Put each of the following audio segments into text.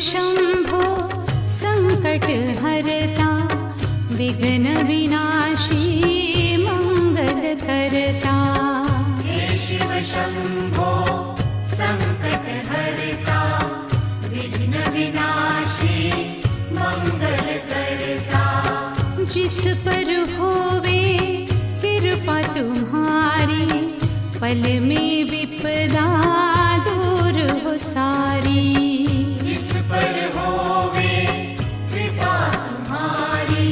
शंभो संकट हरता, विघ्न विनाशी मंगल करता। हे शिव शंभो संकट हरता, विघ्न विनाशी मंगल करता। जिस पर होवे कृपा तुम्हारी, पल में विपदा दूर हो सारी। जिस पर होवे कृपा तुम्हारी,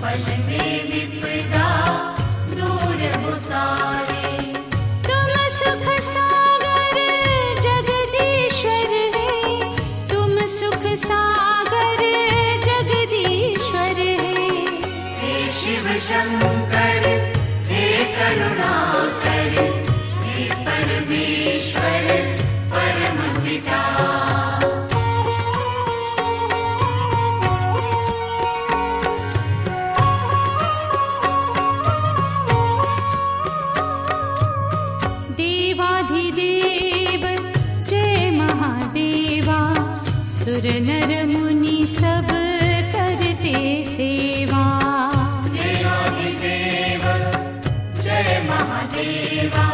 पल में विपदा दूर हो सारी। तुम सुख सागर जगदीश्वर है, तुम सुख सागर जगदीश्वर है। हे शिव शंकर हे करुणाकर, हे परमेश्वर परम पिता। देवाधिदेव जय महादेवा, सुर नर मुनि सब करते सेवा। देवाधिदेव जय महादेवा,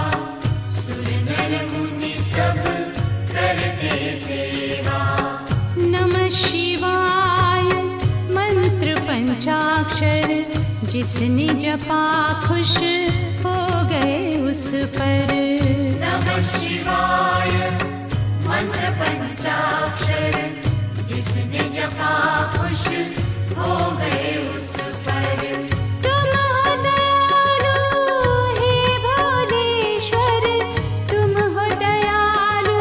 सुर नर मुनि सब करते सेवा। नमः शिवाय मंत्र पंचाक्षर, जिसने जपा खुश हो गए उस पर। नमः शिवाय मंत्र पंचाक्षर, जिसने जपा खुश हो गए उस पर। तुम हो दयालु हे भोलेश्वर, तुम हो दयालु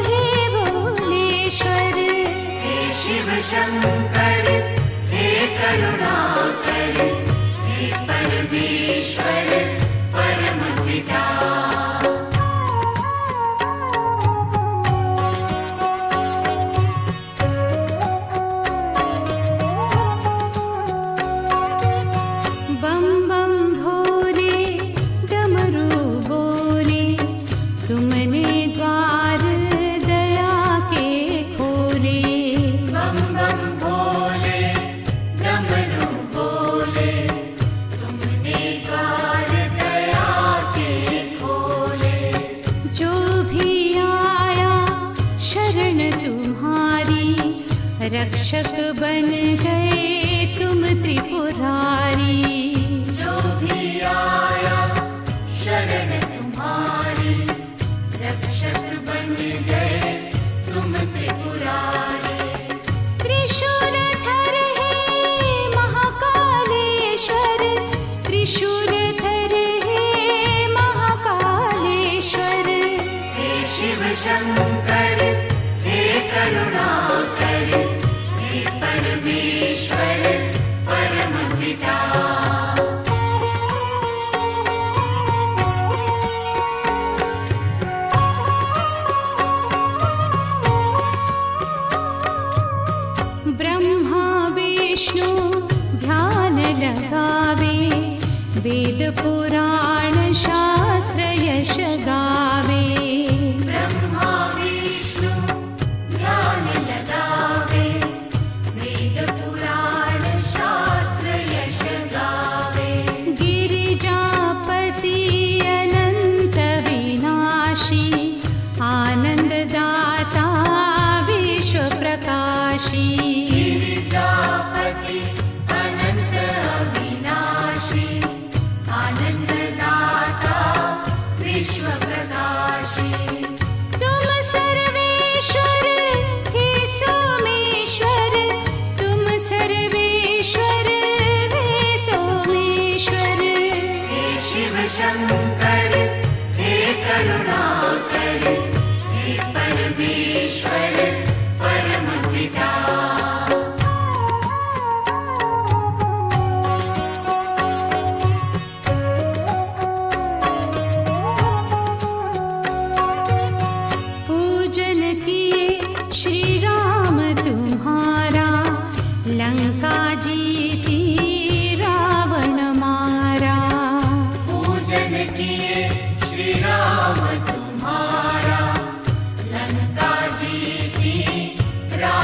हे भोलेश्वर। हे शिव शंकर हे करुणाकर, हे परमेश्वर परम पिता। बम बम भोले डमरू बोले, तुमने द्वार दया के खोले। बम बम भोले डमरू बोले, तुमने द्वार दया के खोले। जो भी आया शरण तुम्हारी, रक्षक बन गए तुम त्रिपुरारी। जो भी आया शरण तुम्हारी, रक्षक बन गए तुम त्रिपुरारी। त्रिशूलधर है महाकालेश्वर, त्रिशूलधर है महाकालेश्वर। हे शिव शंकर हे करुणाकर, हे परमेश्वर परम पिता। ब्रह्मा विष्णु ध्यान लगावे, वेद पुराण शास्त्र यश गावे। ब्रह्मा विष्णु ध्यान लगावे, वेद पुराण शास्त्र यश गावे। गिरिजापति अनंत विनाशी, आनंददाता विश्व प्रकाशी। गिरिजापति अनंत अविनाशी, आनंददाता विश्व प्रकाशी। तुम सर्वेश्वर हे सोमेश्वर, तुम सर्वेश्वर हे सोमेश्वर। हे शिव शंकर हे करुणाकर, हे परमेश्वर परम पिता। पूजन किए श्री राम तुम्हारा, लंका जीती रावण मारा। पूजन किए श्री राम तुम्हारा, लंका जीती रावण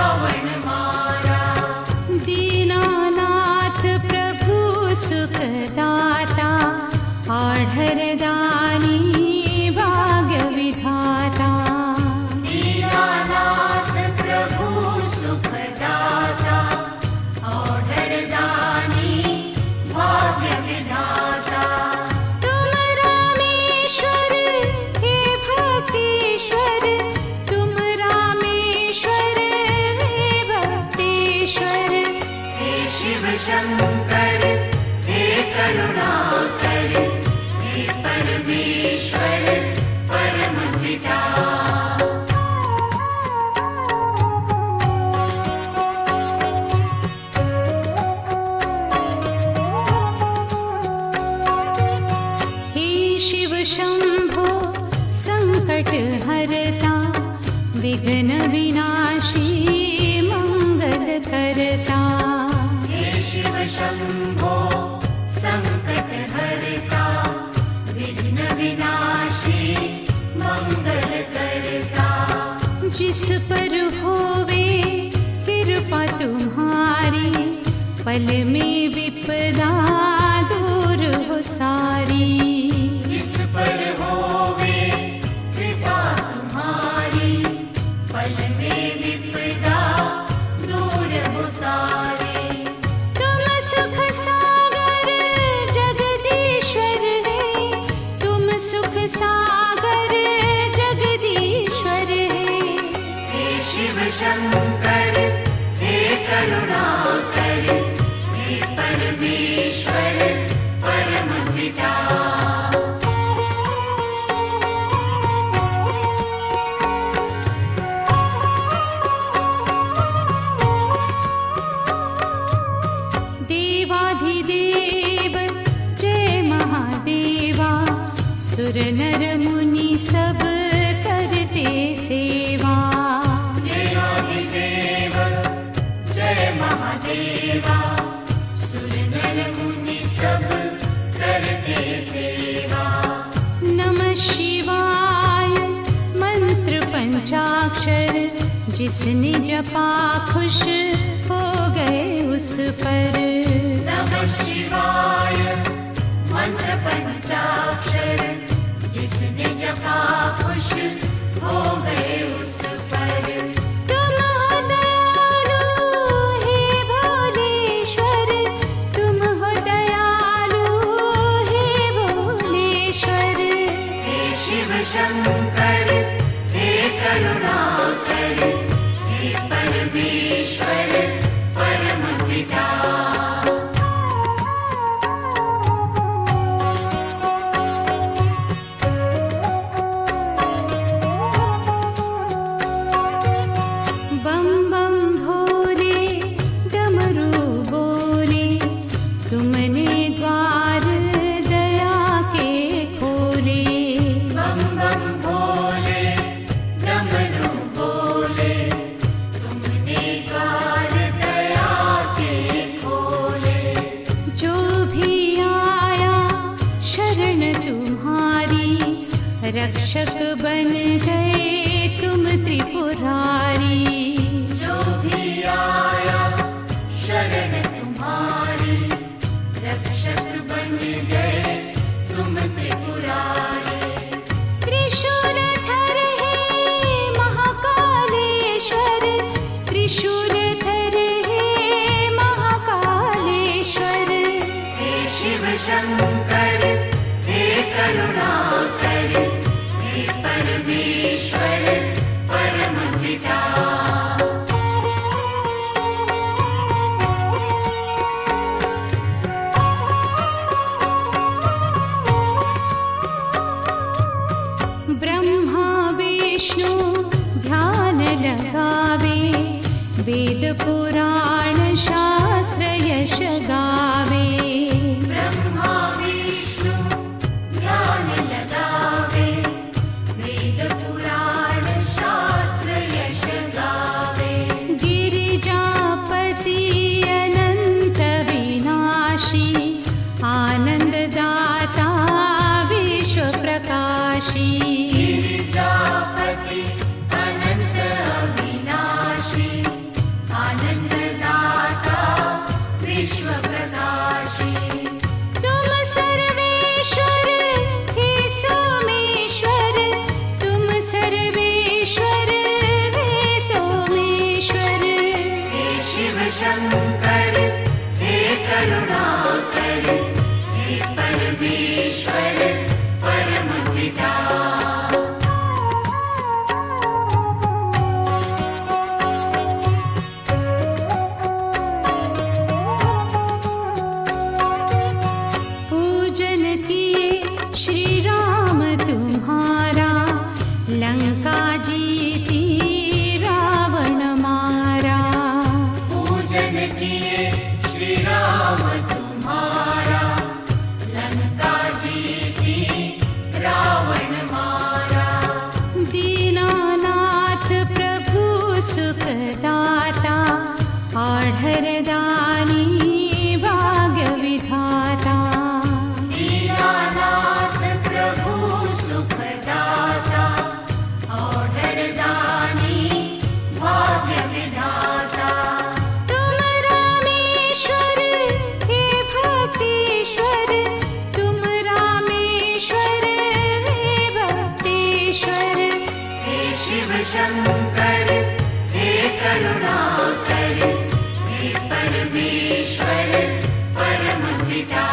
विघ्न विनाशी मंगल करता। हे शिव शंभो संकट हरता, विघ्न विनाशी मंगल करता। जिस पर होवे कृपा तुम्हारी, पल में विपदा दूर हो सारी। जिस पर होवे कृपा तुम्हारी, पल में विपदा दूर हो सारी। तुम सुख सागर जगदीश्वर है, तुम सुख सागर जगदीश्वर है। हे शिव शंकर हे करुणाकर, हे परमेश्वर परम पिता। देवाधिदेव जय महादेवा, सुर नर मुनि सब करते सेवा। देवाधिदेव जय महादेवा, सुर नर मुनि सब करते सेवा। नमः शिवाय मंत्र पंचाक्षर, जिसने जपा खुश हो गए उस पर। नमः शिवाय मंत्र पंचाक्षर, जिसने जपा खुश हो गए उस पर। तुम हो दयालु हे भोलेश्वर, तुम हो दयालु हे भोलेश्वर। हे शिव शंकर हे करुणाकर, हे परमेश्वर परम पिता। बम बम भोले डमरू बोले, तुमने द्वार दया के खोले। बम बम भोले डमरू बोले, तुमने द्वार दया के खोले। जो भी आया शरण तुम्हारी, रक्षक बन गए तुम त्रिपुरारी। जो भी आया शरण तुम्हारी, रक्षक बन गए तुम त्रिपुरारी। त्रिशूलधर है महाकालेश्वर, त्रिशूलधर है महाकालेश्वर। हे शिव शंकर हे करुणाकर, हे परमेश्वर परम पिता। ब्रह्मा विष्णु ध्यान लगावे, वेद पुराण शास्त्र यश गावे। ब्रह्मा विष्णु ध्यान लगावे, वेद पुराण शास्त्र यश गावे। गिरिजापति अनंत विनाशी, आनंददाता विश्व प्रकाशी। गिरिजापति अनंत अविनाशी, आनंददाता विश्व प्रकाशी। तुम सर्वेश्वर हे सोमेश्वर, तुम सर्वेश्वर हे सोमेश्वर। हे शिव शंकर हे करुणाकर, हे परमेश्वर परम पिता। पूजन किए श्री राम तुम्हारा, लंका जीती रावण मारा। पूजन किए श्री राम तुम्हारा, लंका जीती रावण मारा। दीनानाथ सुखदाता आढरदानी भाग्य विधाता। दीनानाथ प्रभु सुखदाता आढरदानी भाग्य विधाता। तुम रामेश्वर हे भक्तेश्वर, तुम रामेश्वर हे भक्तेश्वर। हे शिव शंकर हे करुणाकर, हे परमेश्वर परम पिता।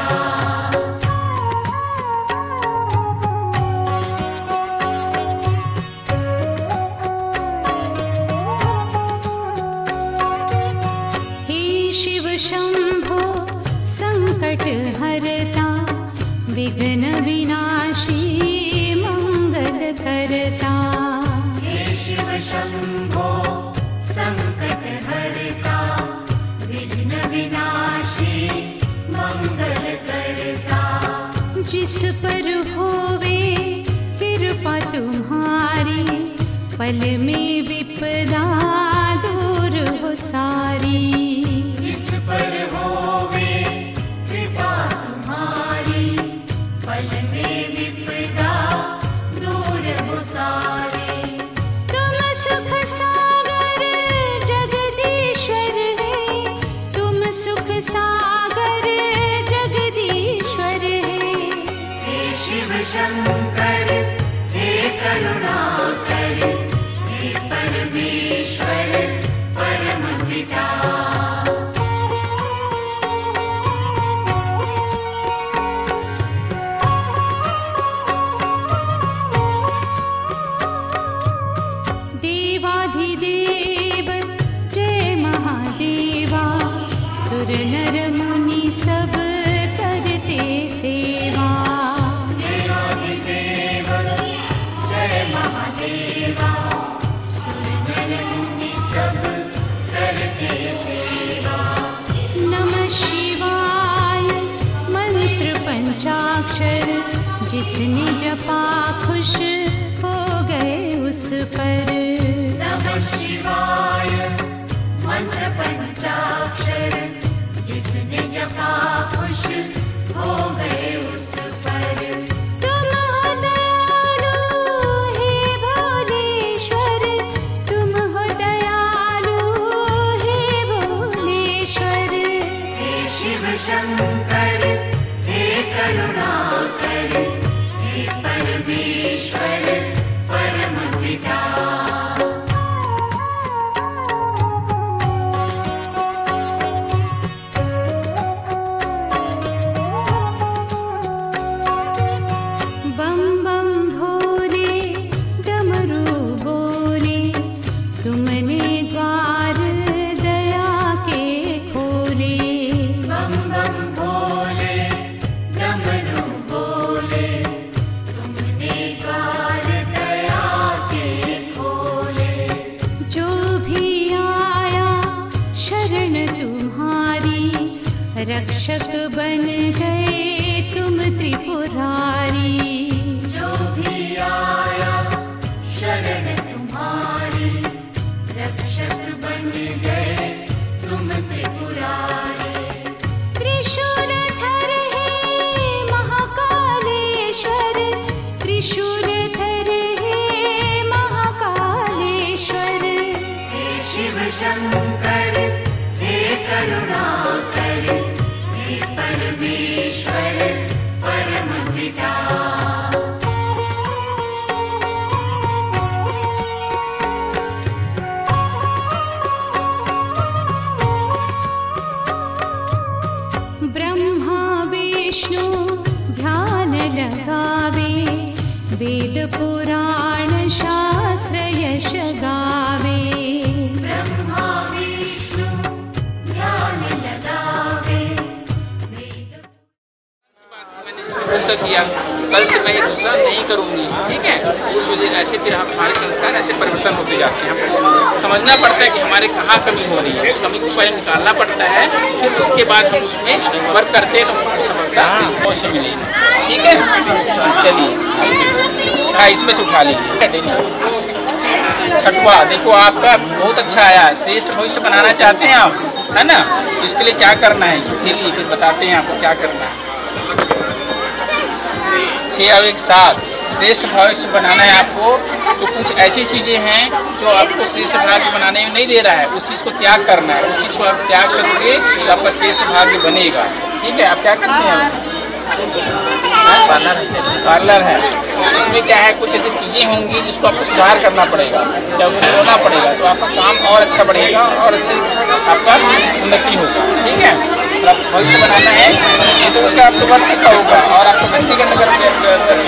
हे शिव शंभो संकट हरता, विघ्न विनाशी मंगल करता। हे शिव शंभो संकट हरता, विघ्न विनाशी मंगल करता। जिस पर होवे कृपा तुम्हारी, पल में विपदा दूर हो सारी। जिस पर होवे कृपा तुम्हारी, पल में विपदा दूर हो सारी। तुम सुख सागर जगदीश्वर है, तुम सुख सागर जगदीश्वर है। हे शिव शंकर हे करुणाकर, हे परमेश्वर परम पिता। देवाधिदेव जय महादेवा, सुर नर मुनि सब करते सेवा। देवाधिदेव जय महादेवा, सुर नर मुनि सब करते सेवा। नमः शिवाय मंत्र पंचाक्षर, जिसने जपा खुश हो गए उस पर। नमः शिवाय मंत्र पंचाक्षर, जिसने जपा खुश हो गए उस पर। तुम हो दयालु हे भोलेश्वर, तुम हो दयालु हे भोलेश्वर। हे शिव शंकर हे करुणाकर, हे परमेश्वर परम पिता। बम बम भोले डमरू बोले, तुमने द्वार दया के खोले। बम बम भोले डमरू बोले, तुमने द्वार दया के खोले। जो भी आया शरण तुम्हारी, रक्षक बन गए तुम त्रिपुरारी। जो भी आया शरण तुम्हारी, रक्षक बन गए तुम त्रिपुरारी। त्रिशूलधर हे महाकालेश्वर, त्रिशूलधर हे महाकालेश्वर। हे शिव शंकर हे करुणाकर, हे परमेश्वर परम पिता। ब्रह्मा विष्णु ध्यान लगावे, वेद पुराण शास्त्र यश गावे। ब्रह्मा विष्णु ध्यान लगावे, मैंने इसमें गुस्सा किया, कल से मैं ये गुस्सा नहीं करूँगी, ठीक है। उस वजह ऐसे फिर हमारे संस्कार ऐसे परिवर्तन होते जाते हैं। समझना पड़ता है कि हमारे कहाँ कमी हो रही है, उस कमी को पहले निकालना पड़ता है, फिर उसके बाद हम उसमें वर्क करते हैं तो हमको सफलता अवश्य मिलेगी, ठीक है। चलिए हाँ, इसमें से उठा लीजिए। अच्छा छठवा, देखो आपका बहुत अच्छा आया है। श्रेष्ठ भविष्य बनाना चाहते हैं आप, है ना? तो इसके लिए क्या करना है, इसको खेलिए फिर बताते हैं आपको क्या करना है। 6 और 1 7, श्रेष्ठ भविष्य बनाना है आपको। तो कुछ ऐसी चीज़ें हैं जो आपको श्रेष्ठ भाग्य बनाने में नहीं दे रहा है, उस चीज़ को त्याग करना है। उस चीज़ को आप त्याग करोगे तो आपका श्रेष्ठ भाग्य बनेगा। ठीक है, आप क्या करते हैं? पार्लर है, तो इसमें क्या है, कुछ ऐसी चीज़ें होंगी जिसको आपको सुधार करना पड़ेगा, या उसको छोड़ना पड़ेगा, तो आपका काम और अच्छा बढ़ेगा और अच्छे आपका उन्नति होगा। ठीक है, तो आप भविष्य बनाना है, ये तो उसका आपको व्यक्ति का होगा। और आपको व्यक्तिगत अगर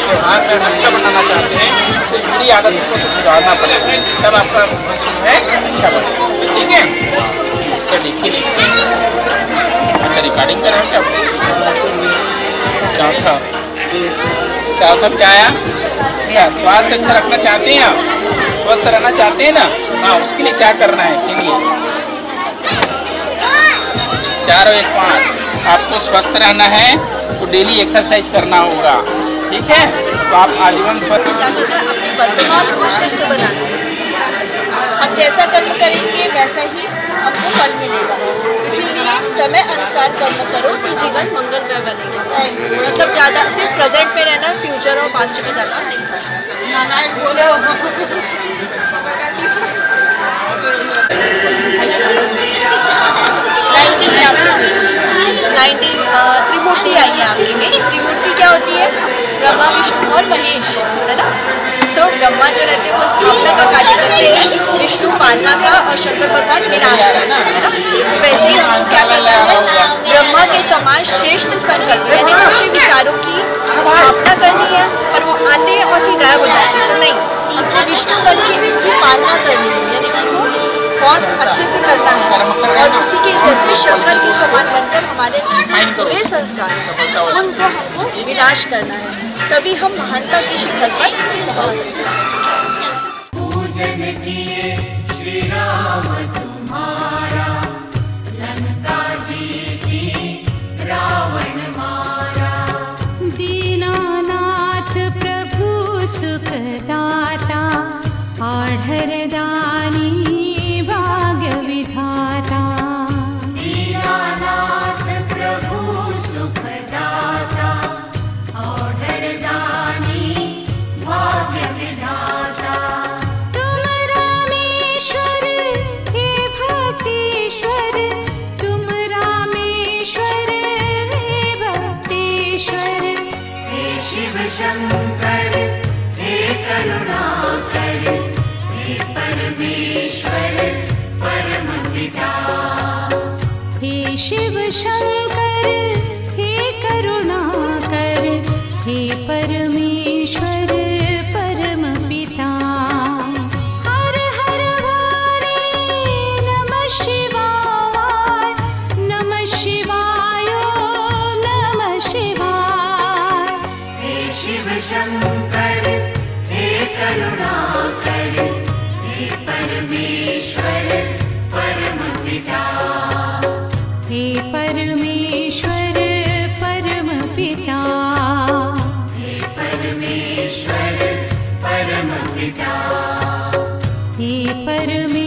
व्यवहार में अच्छा बनाना चाहते हैं तो बुरी आदत को सुधारना पड़ेगा, तब आपका भविष्य जो है अच्छा बनेगा। ठीक है, चलिए खेलिए। अच्छा, रिकॉर्डिंग कर रहे हैं क्या? चौथा क्या आया? स्वास्थ्य अच्छा रखना चाहते हैं आप, स्वस्थ रहना चाहते हैं ना? हाँ, उसके लिए क्या करना है, खेलिए। 4 और 1 5, आपको स्वस्थ रहना है तो डेली एक्सरसाइज करना होगा। ठीक है, तो आप आजीवन स्वस्थ क्या करना है, अपने वर्तमान को श्रेष्ठ बनाना है। हम जैसा कर्म करेंगे वैसा ही हमको फल मिलेगा। इसीलिए समय अनुसार कर्म करो तो जीवन मंगलमय बनेगा। मतलब ज़्यादा सिर्फ प्रेजेंट में रहना, फ्यूचर और पास्ट में जाना नहीं सोचना। त्रिमूर्ति आई है आपकी में। त्रिमूर्ति क्या होती है? ब्रह्मा, विष्णु और महेश, है ना? तो ब्रह्मा जो रहते हैं वो स्थापना का कार्य करते हैं, विष्णु पालना का और शंकर भगवान विनाश करना, है ना? तो वैसे ही हमको क्या करना है, ब्रह्मा के समान श्रेष्ठ संकल्प यानी अच्छे विचारों की स्थापना करनी है। पर वो आते हैं और फिर गायब हो जाते हैं, तो नहीं, हमको विष्णु बन के उसकी पालना करनी है, यानी उसको बहुत अच्छे से करना है। और उसी के जैसे शंकर के समान बनकर हमारे पूरे संस्कार उनको हमको विनाश करना है, तभी हम महानता के शिखर पर पहुंच सकते हैं। पूजन किए श्री राम तुम्हारा, लंका जीती रावण मारा। दीनानाथ प्रभु सुखदाता, आढ़रदानी भाग्य विधाता। दीनानाथ प्रभु सुखदाता, औढ़रदानी भाग्य विधाता। तुम रामेश्वर हे भक्तेश्वर, तुम रामेश्वर हे भक्तेश्वर। हे शिव शंकर हे करुणाकर, हे परमेश्वर परम पिता। हे शिव शंकर हे करुणाकर, हे परमेश्वर परम पिता। हर हर वाणी नमः शिवाय, नमः शिवाय, नमः शिवाय। हे शिव शंकर हे करुणाकर, हे परमेश्वर परम पिता। हे परमेश्वर परम पिता। हे परमेश्वर परम पिता। हे परमेश्वर